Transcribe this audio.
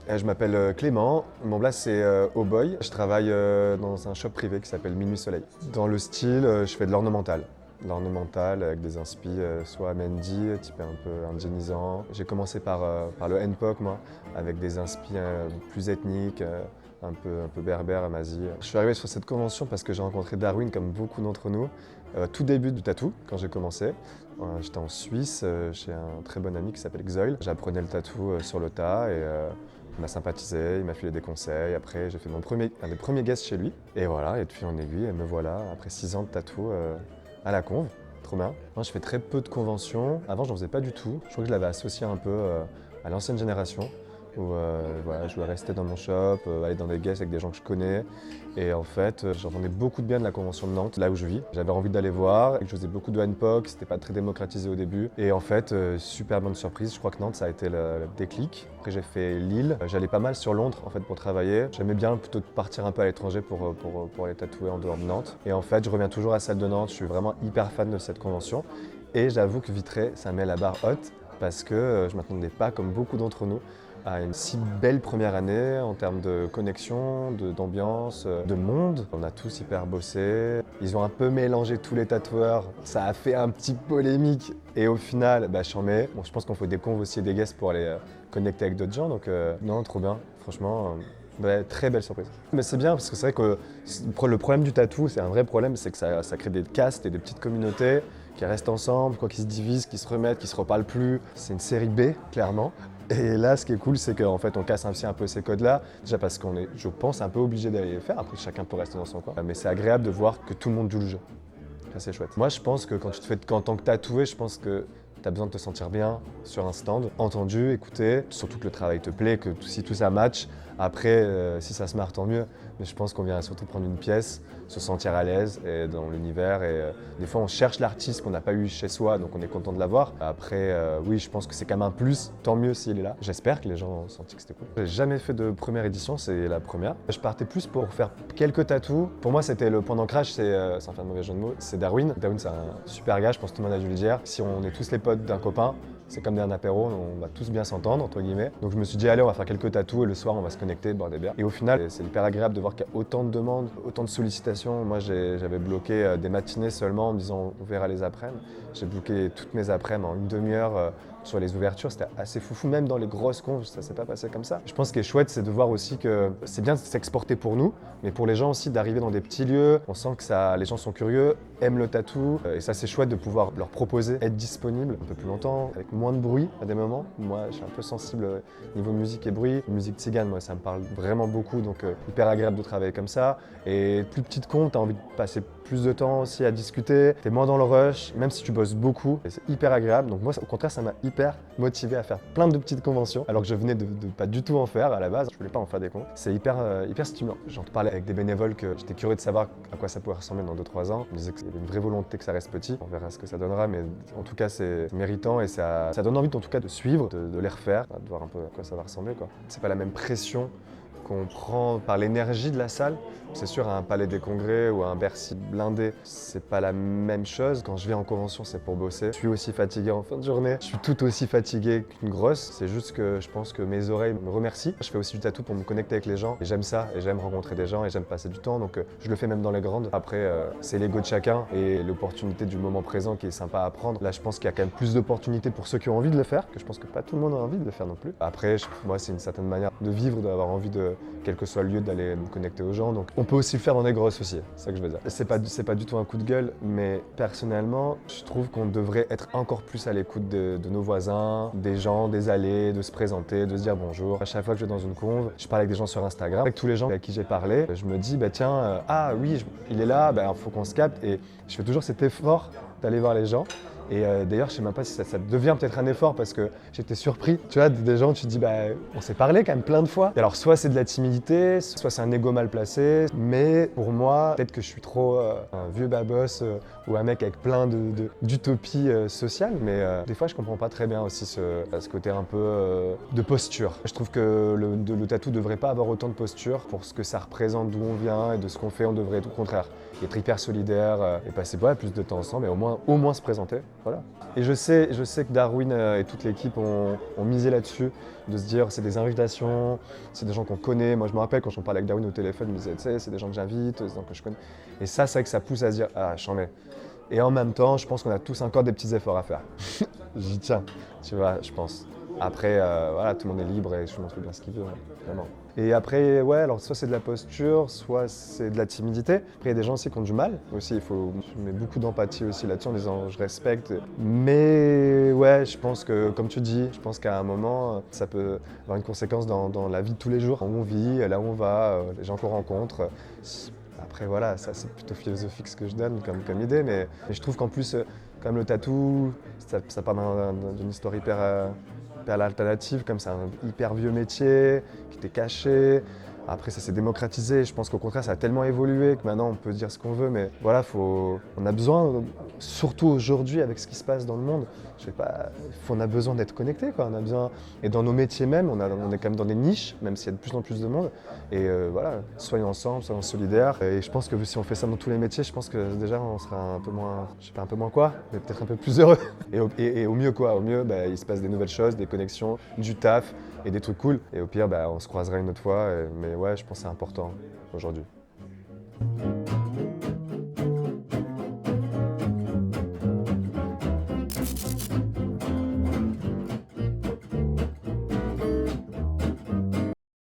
Je m'appelle Clément, mon blast c'est Oh Boy. Je travaille dans un shop privé qui s'appelle Minuit Soleil. Dans le style, je fais de l'ornemental. L'ornemental avec des inspi soit Mendy, type un peu indienisant. J'ai commencé par le N-pop moi, avec des inspi plus ethniques, un peu berbère, amazi. Je suis arrivé sur cette convention parce que j'ai rencontré Darwin comme beaucoup d'entre nous, tout début du tatou quand j'ai commencé. J'étais en Suisse chez un très bon ami qui s'appelle Xoil. J'apprenais le tatou sur le tas et on a sympathisé, il m'a filé des conseils. Après, j'ai fait un des premiers guests chez lui. Et voilà, et de fil en aiguille, me voilà, après 6 ans de tatou à la conve. Trop bien. Moi, je fais très peu de conventions. Avant, j'en faisais pas du tout. Je crois que je l'avais associé un peu à l'ancienne génération, où voilà, je voulais rester dans mon shop, aller dans des guests avec des gens que je connais. Et en fait, j'entendais beaucoup de bien de la convention de Nantes, là où je vis. J'avais envie d'aller voir, je faisais beaucoup de N-pop, c'était pas très démocratisé au début. Et en fait, super bonne surprise, je crois que Nantes, ça a été le déclic. Après, j'ai fait Lille, j'allais pas mal sur Londres en fait pour travailler. J'aimais bien plutôt partir un peu à l'étranger pour aller tatouer en dehors de Nantes. Et en fait, je reviens toujours à celle de Nantes, je suis vraiment hyper fan de cette convention. Et j'avoue que Vitré, ça met la barre haute parce que je m'attendais pas, comme beaucoup d'entre nous, à une si belle première année en termes de connexion, d'ambiance, de monde. On a tous hyper bossé. Ils ont un peu mélangé tous les tatoueurs. Ça a fait un petit polémique. Et au final, j'en mets. Bon, je pense qu'on fait des conves aussi et des guests pour aller connecter avec d'autres gens. Donc non, trop bien. Franchement, très belle surprise. Mais c'est bien parce que c'est vrai que le problème du tatou, c'est un vrai problème, c'est que ça crée des castes et des petites communautés qui restent ensemble, quoi, qui se divisent, qui se remettent, qui se reparlent plus. C'est une série B, clairement. Et là, ce qui est cool, c'est qu'en fait, on casse un peu ces codes-là. Déjà parce qu'on est, je pense, un peu obligé d'aller les faire. Après, chacun peut rester dans son coin. Mais c'est agréable de voir que tout le monde joue le jeu. Ça, c'est chouette. Moi, je pense que quand tu te fais en tant que tatoué, je pense que tu as besoin de te sentir bien sur un stand, entendu, écouté. Surtout que le travail te plaît, que si tout ça match. Après, si ça se marre, tant mieux. Mais je pense qu'on vient surtout prendre une pièce, se sentir à l'aise et dans l'univers. Et des fois, on cherche l'artiste qu'on n'a pas eu chez soi, donc on est content de l'avoir. Après, oui, je pense que c'est quand même un plus. Tant mieux s'il est là. J'espère que les gens ont senti que c'était cool. J'ai jamais fait de première édition, c'est la première. Je partais plus pour faire quelques tatous. Pour moi, c'était le point d'ancrage, sans faire de mauvais jeu de mots, c'est Darwin. Darwin, c'est un super gars, je pense que tout le monde a dû le dire. Si on est tous les potes d'un copain, c'est comme d'un apéro, on va tous bien s'entendre, entre guillemets. Donc je me suis dit, allez, on va faire quelques tatous et le soir, on va se connecter, boire des bières. Et au final, c'est hyper agréable de voir qu'il y a autant de demandes, autant de sollicitations. Moi, j'avais bloqué des matinées seulement en me disant, on verra les après-midi. J'ai bloqué toutes mes après-midi en une demi-heure sur les ouvertures. C'était assez foufou, même dans les grosses conves, ça s'est pas passé comme ça. Je pense que ce qui est chouette, c'est de voir aussi que c'est bien de s'exporter pour nous, mais pour les gens aussi d'arriver dans des petits lieux. On sent que les gens sont curieux, aiment le tatou, et ça c'est chouette de pouvoir leur proposer, être disponible un peu plus longtemps, avec moins de bruit à des moments. Moi, je suis un peu sensible niveau musique et bruit. Musique tzigane, moi, ça me parle vraiment beaucoup, donc hyper agréable de travailler comme ça. Et plus petite conve, t'as envie de passer plus de temps aussi à discuter, t'es moins dans le rush, même si tu bosses beaucoup, et c'est hyper agréable. Donc moi, au contraire, ça m'a hyper motivé à faire plein de petites conventions, alors que je venais de pas du tout en faire à la base. Je voulais pas en faire des cons. C'est hyper stimulant. J'en parlais avec des bénévoles que j'étais curieux de savoir à quoi ça pourrait ressembler dans 2-3 ans. Je me disais qu'il y avait une vraie volonté que ça reste petit. On verra ce que ça donnera, mais en tout cas, c'est méritant et ça donne envie en tout cas de suivre, de les refaire, de voir un peu à quoi ça va ressembler, quoi. C'est pas la même pression qu'on prend par l'énergie de la salle. C'est sûr, à un Palais des Congrès ou à un Bercy blindé, c'est pas la même chose. Quand je viens en convention, c'est pour bosser. Je suis aussi fatigué en fin de journée. Je suis tout aussi fatigué qu'une grosse. C'est juste que je pense que mes oreilles me remercient. Je fais aussi du tatou pour me connecter avec les gens. Et j'aime ça. Et j'aime rencontrer des gens. Et j'aime passer du temps. Donc je le fais même dans les grandes. Après, c'est l'ego de chacun et l'opportunité du moment présent qui est sympa à prendre. Là, je pense qu'il y a quand même plus d'opportunités pour ceux qui ont envie de le faire, que je pense que pas tout le monde a envie de le faire non plus. Après, moi, c'est une certaine manière de vivre, d'avoir envie de, quel que soit le lieu, d'aller me connecter aux gens. Donc on peut aussi le faire dans des grosses aussi, c'est ça que je veux dire. C'est pas du tout un coup de gueule, mais personnellement, je trouve qu'on devrait être encore plus à l'écoute de nos voisins, des gens, des allées, de se présenter, de se dire bonjour. À chaque fois que je vais dans une conve, je parle avec des gens sur Instagram, avec tous les gens avec qui j'ai parlé, je me dis, tiens, ah oui, il est là, faut qu'on se capte. Et je fais toujours cet effort d'aller voir les gens. Et d'ailleurs, je sais même pas si ça devient peut-être un effort parce que j'étais surpris. Tu vois, des gens, tu te dis, on s'est parlé quand même plein de fois. Et alors, soit c'est de la timidité, soit c'est un ego mal placé. Mais pour moi, peut-être que je suis trop un vieux babos ou un mec avec plein d'utopies sociales. Mais des fois, je comprends pas très bien aussi ce côté un peu de posture. Je trouve que le tatou devrait pas avoir autant de posture pour ce que ça représente, d'où on vient et de ce qu'on fait. On devrait être au contraire être hyper solidaire et passer plus de temps ensemble et au moins se présenter. voilà. Et je sais que Darwin et toute l'équipe ont misé là-dessus, de se dire c'est des invitations, c'est des gens qu'on connaît. Moi je me rappelle quand j'en parlais avec Darwin au téléphone, il me disait tu sais, c'est des gens que j'invite, c'est des gens que je connais. Et ça, c'est vrai que ça pousse à se dire ah, j'en mets. Et en même temps, je pense qu'on a tous encore des petits efforts à faire. J'y tiens, tu vois, je pense. Après, voilà, tout le monde est libre et je montre bien ce qu'il veut, vraiment. Et après, ouais, alors soit c'est de la posture, soit c'est de la timidité. Après, il y a des gens aussi qui ont du mal. Aussi, je mets beaucoup d'empathie aussi là-dessus en disant je respecte. Mais ouais, je pense que, comme tu dis, je pense qu'à un moment, ça peut avoir une conséquence dans la vie de tous les jours, où on vit, là où on va, les gens qu'on rencontre. Après, voilà, ça c'est plutôt philosophique ce que je donne comme idée, mais je trouve qu'en plus, quand même le tatou, ça part d'une histoire hyper alternative, comme c'est un hyper vieux métier qui était caché. Après, ça s'est démocratisé. Je pense qu'au contraire, ça a tellement évolué que maintenant, on peut dire ce qu'on veut. Mais voilà, on a besoin, surtout aujourd'hui, avec ce qui se passe dans le monde, je sais pas, on a besoin d'être connecté, quoi. On a besoin, et dans nos métiers même, on est quand même dans des niches, même s'il y a de plus en plus de monde. Et voilà, soyons ensemble, soyons solidaires. Et je pense que si on fait ça dans tous les métiers, je pense que déjà, on sera un peu moins, je sais pas un peu moins quoi, mais peut-être un peu plus heureux. Et au mieux quoi, au mieux, bah, il se passe des nouvelles choses, des connexions, du taf et des trucs cool. Et au pire, bah, on se croisera une autre fois. Mais ouais, je pense que c'est important aujourd'hui.